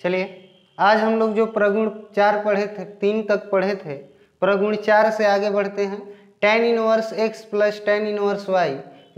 चलिए आज हम लोग जो प्रगुण 4 पढ़े थे, 3 तक पढ़े थे, प्रगुण 4 से आगे बढ़ते हैं। tan inverse x plus tan inverse y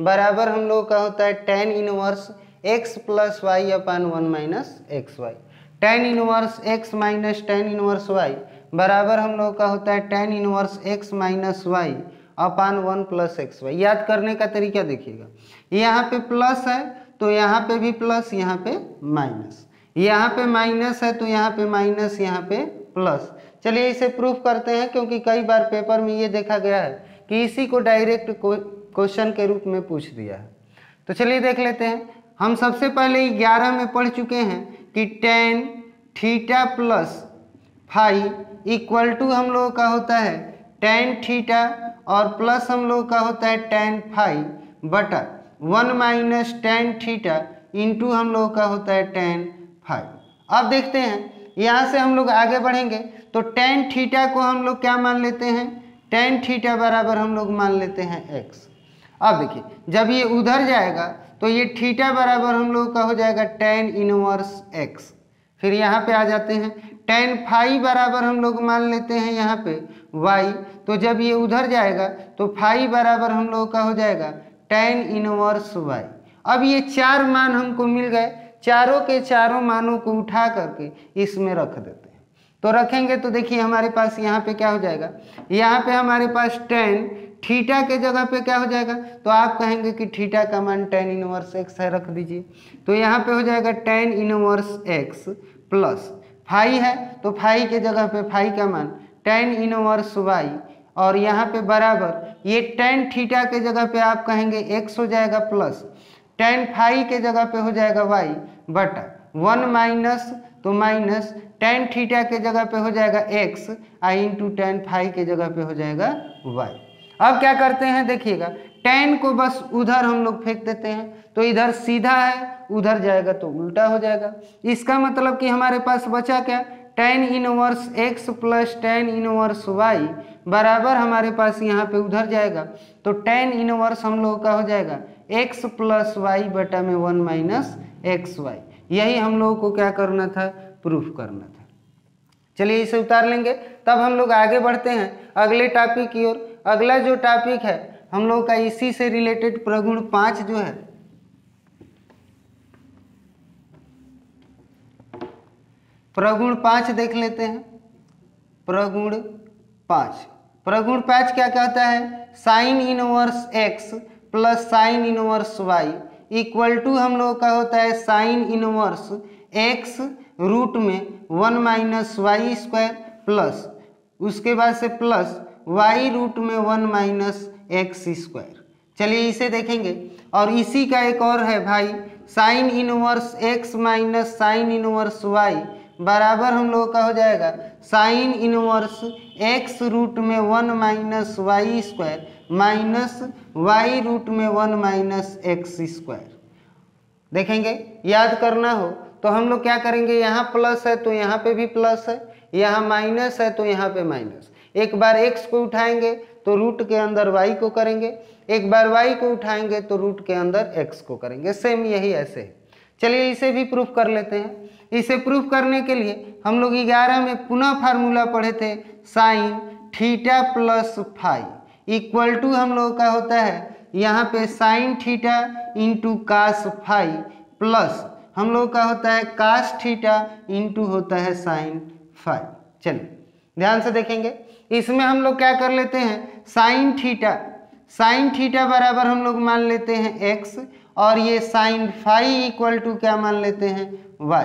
बराबर हम लोग का होता है tan inverse x plus y upon 1 minus x y. tan inverse x minus tan inverse y बराबर हम लोग का होता है tan inverse x minus y upon 1 plus x y. याद करने का तरीका देखिएगा, यहाँ पे प्लस है तो यहाँ पे भी प्लस, यहाँ पे माइनस, यहाँ पे माइनस है तो यहाँ पे माइनस, यहाँ पे प्लस। चलिए इसे प्रूफ करते हैं, क्योंकि कई बार पेपर में ये देखा गया है कि इसी को डायरेक्ट क्वेश्चन के रूप में पूछ दिया है। तो चलिए देख लेते हैं। हम सबसे पहले 11 में पढ़ चुके हैं कि tan theta plus phi equal to हम लोगों का होता है tan थीटा और प्लस हम लोग का होता है tan फाई बटा 1 माइनस tan थीटा इंटू हम लोग का होता है tan फाई। अब देखते हैं, यहाँ से हम लोग आगे बढ़ेंगे तो tan थीटा को हम लोग क्या मान लेते हैं, tan थीटा बराबर हम लोग मान लेते हैं x। अब देखिए जब ये उधर जाएगा तो ये थीटा बराबर हम लोग का हो जाएगा tan इनवर्स x। फिर यहाँ पे आ जाते हैं, tan फाई बराबर हम लोग मान लेते हैं यहाँ पे y। तो जब ये उधर जाएगा तो फाई बराबर हम लोग का हो जाएगा tan इनवर्स y। अब ये 4 मान हमको मिल गए, चारों के चारों मानों को उठा करके इसमें रख देते हैं। तो रखेंगे तो देखिए हमारे पास यहाँ पे क्या हो जाएगा, यहाँ पे हमारे पास tan थीटा के जगह पे क्या हो जाएगा, तो आप कहेंगे कि थीटा का मान tan इनवर्स x है, रख दीजिए। तो यहाँ पे हो जाएगा tan inverse x plus phi है तो फाई के जगह पे फाई का मान tan इनवर्स y, और यहाँ पे बराबर ये tan थीटा के जगह पे आप कहेंगे x हो जाएगा प्लस tan फाई के जगह पे हो जाएगा y बटा 1 माइनस, तो माइनस tan थीटा के जगह पे हो जाएगा x इंटू tan फाई के जगह पे हो जाएगा y। अब क्या करते हैं देखिएगा, tan को बस उधर हम लोग फेंक देते हैं, तो इधर सीधा है, उधर जाएगा तो उल्टा हो जाएगा। इसका मतलब कि हमारे पास बचा क्या, tan inverse x plus tan inverse y बराबर हमारे पास यहाँ पे उधर जाएगा तो tan इनवर्स हम लोग का हो जाएगा x प्लस वाई बटा में 1 माइनस एक्स वाई। यही हम लोगों को क्या करना था, प्रूफ करना था। चलिए इसे उतार लेंगे, तब हम लोग आगे बढ़ते हैं अगले टॉपिक की ओर। अगला जो टॉपिक है हम लोग का इसी से रिलेटेड प्रगुण 5 जो है, प्रगुण 5 देख लेते हैं। प्रगुण 5 क्या कहता है, sine inverse x plus sine inverse y equal to हम लोग का होता है साइन इनवर्स x रूट में 1 माइनस वाई स्क्वायर प्लस उसके बाद से प्लस y रूट में 1 माइनस एक्स स्क्वायर। चलिए इसे देखेंगे, और इसी का एक और है भाई sign inverse x minus sign inverse y बराबर हम लोग का हो जाएगा साइन इनवर्स x रूट में 1 minus y square minus y root में 1 माइनस एक्स स्क्वायर। देखेंगे, याद करना हो तो हम लोग क्या करेंगे, यहाँ प्लस है तो यहाँ पे भी प्लस है, यहाँ माइनस है तो यहाँ पे माइनस। एक बार x को उठाएंगे तो रूट के अंदर y को करेंगे, एक बार y को उठाएंगे तो रूट के अंदर x को करेंगे। सेम यही ऐसे है। चलिए इसे भी प्रूफ कर लेते हैं। इसे प्रूफ करने के लिए हम लोग 11 में पुनः फार्मूला पढ़े थे, sine theta plus phi equal to हम लोग का होता है यहाँ पे sine theta into cos phi plus हम लोग का होता है कास थीटा इंटू होता है साइन फाई। चलिए ध्यान से देखेंगे, इसमें हम लोग क्या कर लेते हैं, साइन थीटा बराबर हम लोग मान लेते हैं x, और ये साइन फाई इक्वल टू क्या मान लेते हैं y,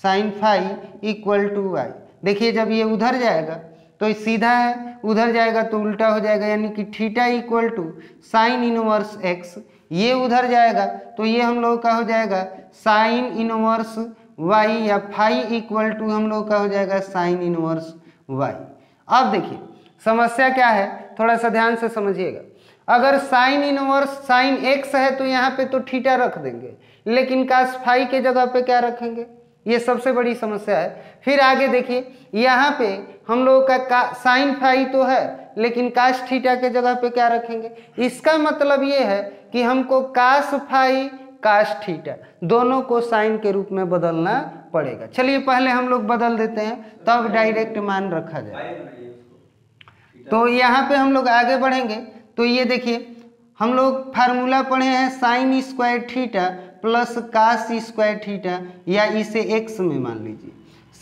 sine phi equal to y। देखिए जब ये उधर जाएगा तो सीधा है, उधर जाएगा तो उल्टा हो जाएगा, यानी कि theta equal to sine inverse x। ये उधर जाएगा तो ये हम लोग का हो जाएगा साइन इनवर्स y, या फाई इक्वल टू हम लोग का हो जाएगा साइन इनवर्स y। अब देखिए समस्या क्या है, थोड़ा सा ध्यान से समझिएगा। अगर साइन इनवर्स साइन x है तो यहाँ पे तो थीटा रख देंगे, लेकिन कास फाई के जगह पे क्या रखेंगे, ये सबसे बड़ी समस्या है। फिर आगे देखिए, यहाँ पे हम लोगों का साइन फाई तो है, लेकिन कास थीटा के जगह पे क्या रखेंगे। इसका मतलब ये है कि हमको कास फाई कास थीटा, दोनों को साइन के रूप में बदलना पड़ेगा। चलिए पहले हम लोग बदल देते हैं, तब डायरेक्ट मान रखा जाए। तो यहाँ पे हम लोग आगे बढ़ेंगे तो ये देखिए हम लोग फार्मूला पढ़े हैं sine square theta plus cos square theta, या इसे एक्स में मान लीजिए,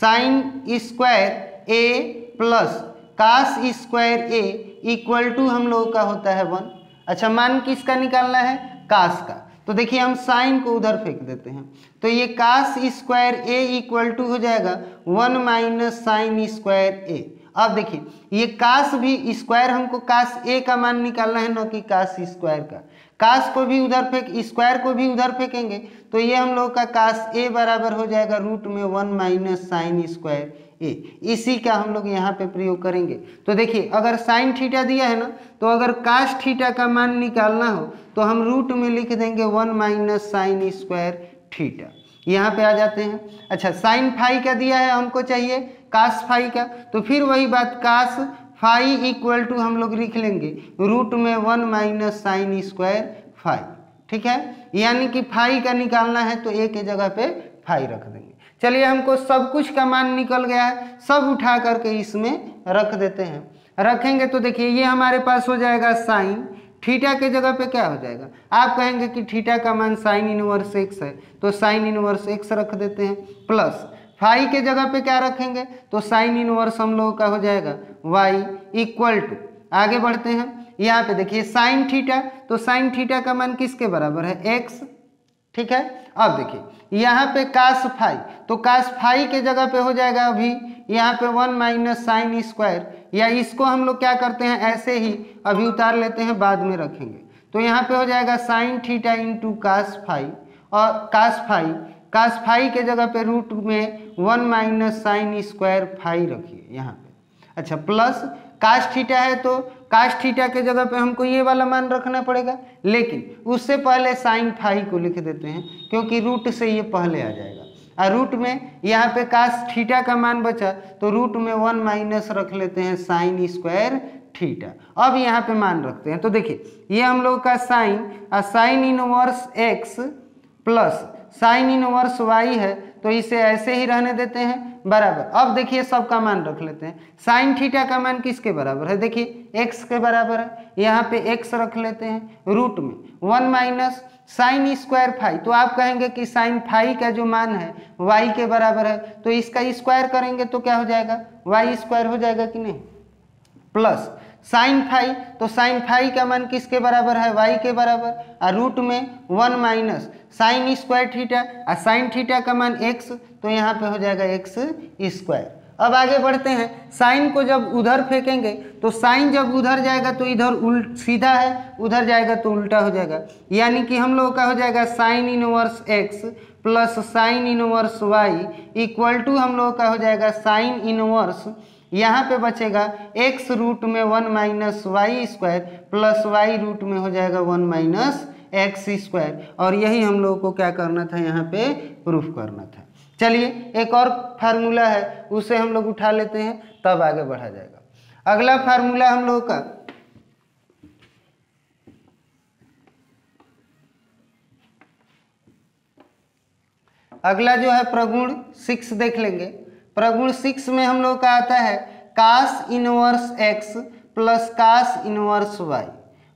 sine square a plus cos square a equal to हम लोगों का होता है 1। अच्छा, मान किसका निकालना है? कास का। तो देखिए हम साइन को उधर फेंक देते हैं, तो ये cos square a equal to हो जाएगा 1 माइनस साइन स्क्वायर ए। अब देखिए ये कास भी स्क्वायर, हमको कास ए का मान निकालना है, न कि कास स्क्वायर का। कास को भी उधर फेंक, स्क्वायर को भी उधर फेंकेंगे तो ये हम लोग का कास ए बराबर हो जाएगा रूट में 1 माइनस साइन स्क्वायर ए। इसी का हम लोग यहाँ पे प्रयोग करेंगे। तो देखिए अगर साइन थीटा दिया है ना, तो अगर कास थीटा का मान निकालना हो तो हम रूट में लिख देंगे 1 माइनस साइन स्क्वायर थीटा। यहाँ पे आ जाते हैं। अच्छा, साइन फाई का दिया है, हमको चाहिए कास फाई का, तो फिर वही बात कास फाई इक्वल टू हम लोग लिख लेंगे रूट में 1 माइनस साइन स्क्वायर फाई। ठीक है, यानी कि फाई का निकालना है तो ए के जगह पे फाई रख देंगे। चलिए हमको सब कुछ का मान निकल गया है, सब उठा करके इसमें रख देते हैं। रखेंगे तो देखिए ये हमारे पास हो जाएगा साइन थीटा के जगह पे क्या हो जाएगा? आप कहेंगे कि थीटा का मान साइन इनवर्स एक्स है, तो साइन इनवर्स एक्स रख देते हैं, प्लस फाई के जगह पे क्या रखेंगे? तो साइन इनवर्स हम लोगों का हो जाएगा वाई इक्वल टू, आगे बढ़ते हैं। यहाँ पे देखिए साइन थीटा, तो साइन थीटा का मान किसके बराबर है? एक्स। ठीक है, अब देखिए यहाँ पे कास फाई, तो कास फाई के जगह पे हो जाएगा अभी यहाँ पे 1 माइनस साइन स्क्वायर, या इसको हम लोग क्या करते हैं ऐसे ही अभी उतार लेते हैं, बाद में रखेंगे। तो यहाँ पे हो जाएगा sine theta into cos phi, और कास फाई के जगह पे रूट में 1 माइनस साइन स्क्वायर फाई रखिए यहाँ पे। अच्छा, प्लस कास थीटा है तो कास थीटा के जगह पे हमको ये वाला मान रखना पड़ेगा, लेकिन उससे पहले साइन फाई को लिख देते हैं क्योंकि रूट से ये पहले आ जाएगा। और रूट में यहाँ पे कास थीटा का मान बचा तो रूट में 1 माइनस रख लेते हैं साइन स्क्वायर थीटा। अब यहाँ पे मान रखते हैं, तो देखिए ये हम लोग का sine inverse x plus sine inverse y है, तो इसे ऐसे ही रहने देते हैं बराबर। अब देखिए सबका मान रख लेते हैं। साइन थीटा का मान किसके बराबर है? देखिए एक्स के बराबर है, यहाँ पे एक्स रख लेते हैं रूट में 1 माइनस साइन स्क्वायर फाई। तो आप कहेंगे कि साइन फाई का जो मान है वाई के बराबर है, तो इसका स्क्वायर करेंगे तो क्या हो जाएगा? वाई स्क्वायर हो जाएगा कि नहीं, प्लस साइन फाई, तो साइन फाई का मान किसके बराबर है? वाई के बराबर, और रूट में 1 माइनस साइन स्क्वायर थीटा, और साइन थीटा का मान एक्स, तो यहाँ पे हो जाएगा एक्स स्क्वायर। अब आगे बढ़ते हैं। साइन को जब उधर फेंकेंगे तो साइन जब उधर जाएगा तो इधर सीधा है, उधर जाएगा तो उल्टा हो जाएगा, यानी कि हम लोगों का हो जाएगा sine inverse x plus sine inverse y equal to हम लोगों का हो जाएगा साइन इनवर्स, यहाँ पे बचेगा x रूट में 1 minus y square plus y root में हो जाएगा 1 माइनस एक्स स्क्वायर। और यही हम लोगों को क्या करना था? यहाँ पे प्रूफ करना था। चलिए एक और फार्मूला है, उसे हम लोग उठा लेते हैं, तब आगे बढ़ा जाएगा। अगला फार्मूला हम लोगों का अगला जो है प्रगुण 6 देख लेंगे। प्रगुण 6 में हम लोग का आता है cos inverse x plus cos inverse y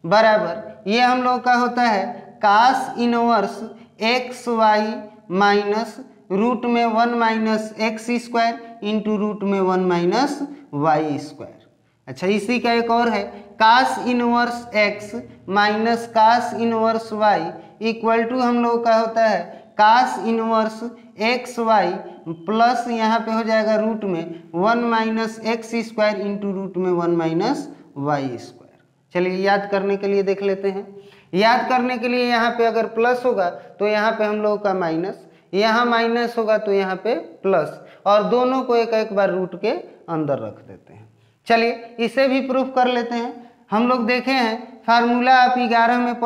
बराबर, ये हम लोग का होता है cos inverse x y minus root में 1 minus x square into root में 1 माइनस वाई स्क्वायर। अच्छा, इसी का एक और है cos inverse x minus cos inverse y equal to हम लोग का होता है cos inverse x y plus यहाँ पे हो जाएगा रूट में 1 minus x square into root में 1 माइनस वाई स्क्वायर। चलिए याद करने के लिए देख लेते हैं। याद करने के लिए यहाँ पे अगर प्लस होगा तो यहाँ पे हम लोगों का माइनस, यहाँ माइनस होगा तो यहाँ पे प्लस, और दोनों को एक एक बार रूट के अंदर रख देते हैं। चलिए इसे भी प्रूफ कर लेते हैं। हम लोग देखे हैं फार्मूला आप 11 में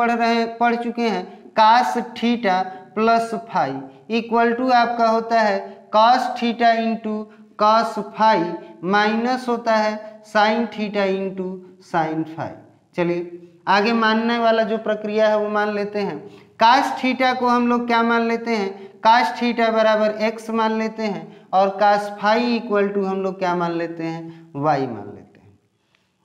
पढ़ चुके हैं, cos theta plus phi equal to आपका होता है cos theta into cos phi minus होता है sine theta into sine phi. चलिए आगे मानने वाला जो प्रक्रिया है वो मान लेते हैं। कास थीटा को हम लोग क्या मान लेते हैं, कास थीटा बराबर x मान लेते हैं और कास फाई इक्वल टू हम लोग क्या मान लेते हैं, y मान लेते हैं।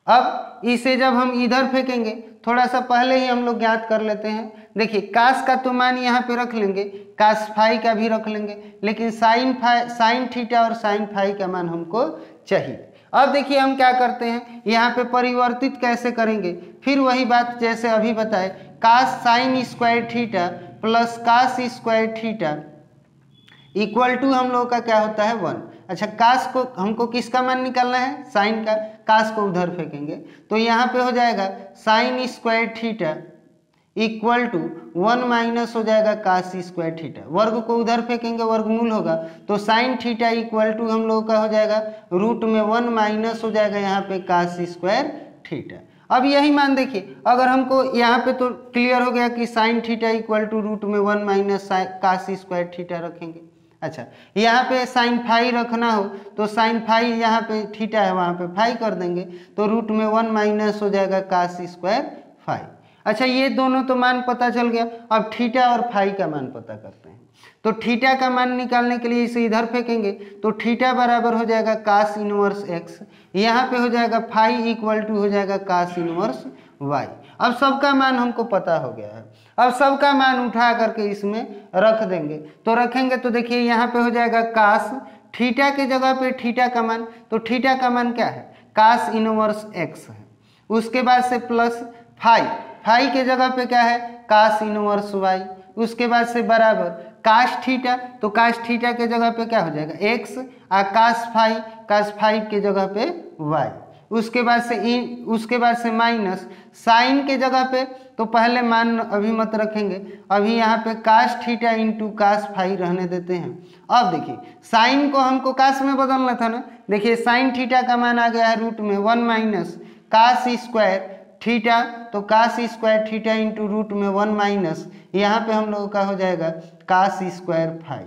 अब इसे जब हम इधर फेंकेंगे, थोड़ा सा पहले ही हम लोग ज्ञात कर लेते हैं। देखिए कास का तो मान यहाँ पे रख लेंगे, कास फाई का भी रख लेंगे, लेकिन साइन थीटा और साइन फाई का मान हमको चाहिए। अब देखिए हम क्या करते हैं, यहाँ पे परिवर्तित कैसे करेंगे, फिर वही बात जैसे अभी बताए, cos sine square theta plus cos square theta equal to हम लोग का क्या होता है 1। अच्छा कास को हमको किसका मान निकालना है, साइन का, कास को उधर फेंकेंगे तो यहाँ पे हो जाएगा sine square theta equal to 1 minus हो जाएगा कास स्क्वायर थीटा, वर्ग को उधर फेंकेंगे वर्गमूल होगा तो साइन थीटा इक्वल टू हम लोग का हो जाएगा रूट में 1 माइनस हो जाएगा यहाँ पे कास स्क्वायर थीटा। अब यही मान देखिए, अगर हमको यहाँ पे तो क्लियर हो गया कि sine theta equal to root में 1 माइनस कास स्क्वायर थीटा रखेंगे। अच्छा यहाँ पे साइन फाई रखना हो तो साइन फाई यहाँ पे थीटा है वहाँ पे फाई कर देंगे तो रूट में 1 माइनस हो जाएगा कास स्क्वायर फाई। अच्छा ये दोनों तो मान पता चल गया, अब थीटा और फाई का मान पता करते हैं। तो थीटा का मान निकालने के लिए इसे इधर फेंकेंगे तो थीटा बराबर हो जाएगा कास इनवर्स एक्स, यहाँ पे हो जाएगा फाई इक्वल टू हो जाएगा कास इनवर्स वाई। अब सबका मान हमको पता हो गया है, अब सबका मान उठा करके इसमें रख देंगे तो रखेंगे तो देखिए यहाँ पे हो जाएगा कास थीटा के जगह पे थीटा का मान, तो थीटा का मान क्या है, कास इनवर्स एक्स है। उसके बाद से प्लस फाई, फाई के जगह पे क्या है, कास इनवर्स वाई। उसके बाद से बराबर कास थीटा, तो कास थीटा के जगह पे क्या हो जाएगा एक्स और कास फाई के जगह पे वाई। उसके बाद से माइनस साइन के जगह पे, तो पहले मान अभी मत रखेंगे, अभी यहाँ पे cos theta into cos phi रहने देते हैं। अब देखिए साइन को हमको कास में बदलना था ना, देखिए साइन थीटा का मान आ गया है रूट में 1 माइनस कास स्क्वायर थीटा, तो cos square theta into root में 1 माइनस यहाँ पे हम लोगों का हो जाएगा कास स्क्वायर फाई,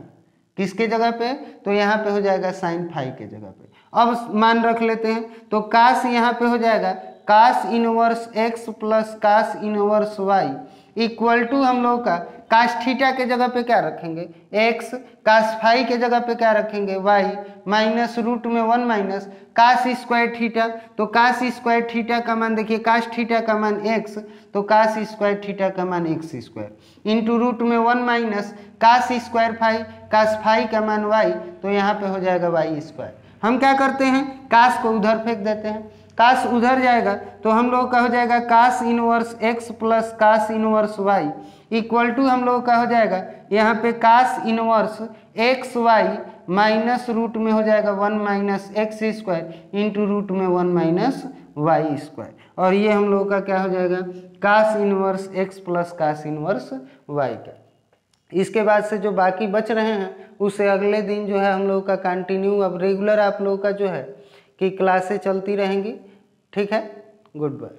किसके जगह पे, तो यहाँ पे हो जाएगा साइन फाई के जगह पे। अब मान रख लेते हैं तो कास यहाँ पे हो जाएगा cos inverse x plus cos inverse y equal to हम लोग का कास थीटा के जगह पे क्या रखेंगे एक्स, कास फाई के जगह पे क्या रखेंगे वाई, माइनस रूट में 1 माइनस कास स्क्वायर थीटा, तो कास स्क्वायर थीटा का मान देखिए कास थीटा का मान एक्स, तो कास स्क्वायर थीटा का मान एक्स स्क्वायर इंटू रूट में 1 minus cos square phi, cos phi का मान वाई, तो यहाँ पे हो जाएगा वाई स्क्वायर। हम क्या करते हैं, कास को उधर फेंक देते हैं, कास उधर जाएगा तो हम लोग का हो जाएगा cos inverse x plus cos inverse y equal to हम लोग का हो जाएगा यहाँ पे cos inverse x y minus root में हो जाएगा 1 minus x square into root में 1 माइनस वाई स्क्वायर, और ये हम लोग का क्या हो जाएगा cos inverse x plus cos inverse y का। इसके बाद से जो बाकी बच रहे हैं उसे अगले दिन जो है हम लोग का कंटिन्यू, अब रेगुलर आप लोगों का जो है कि क्लासें चलती रहेंगी। ठीक है, गुड बाय।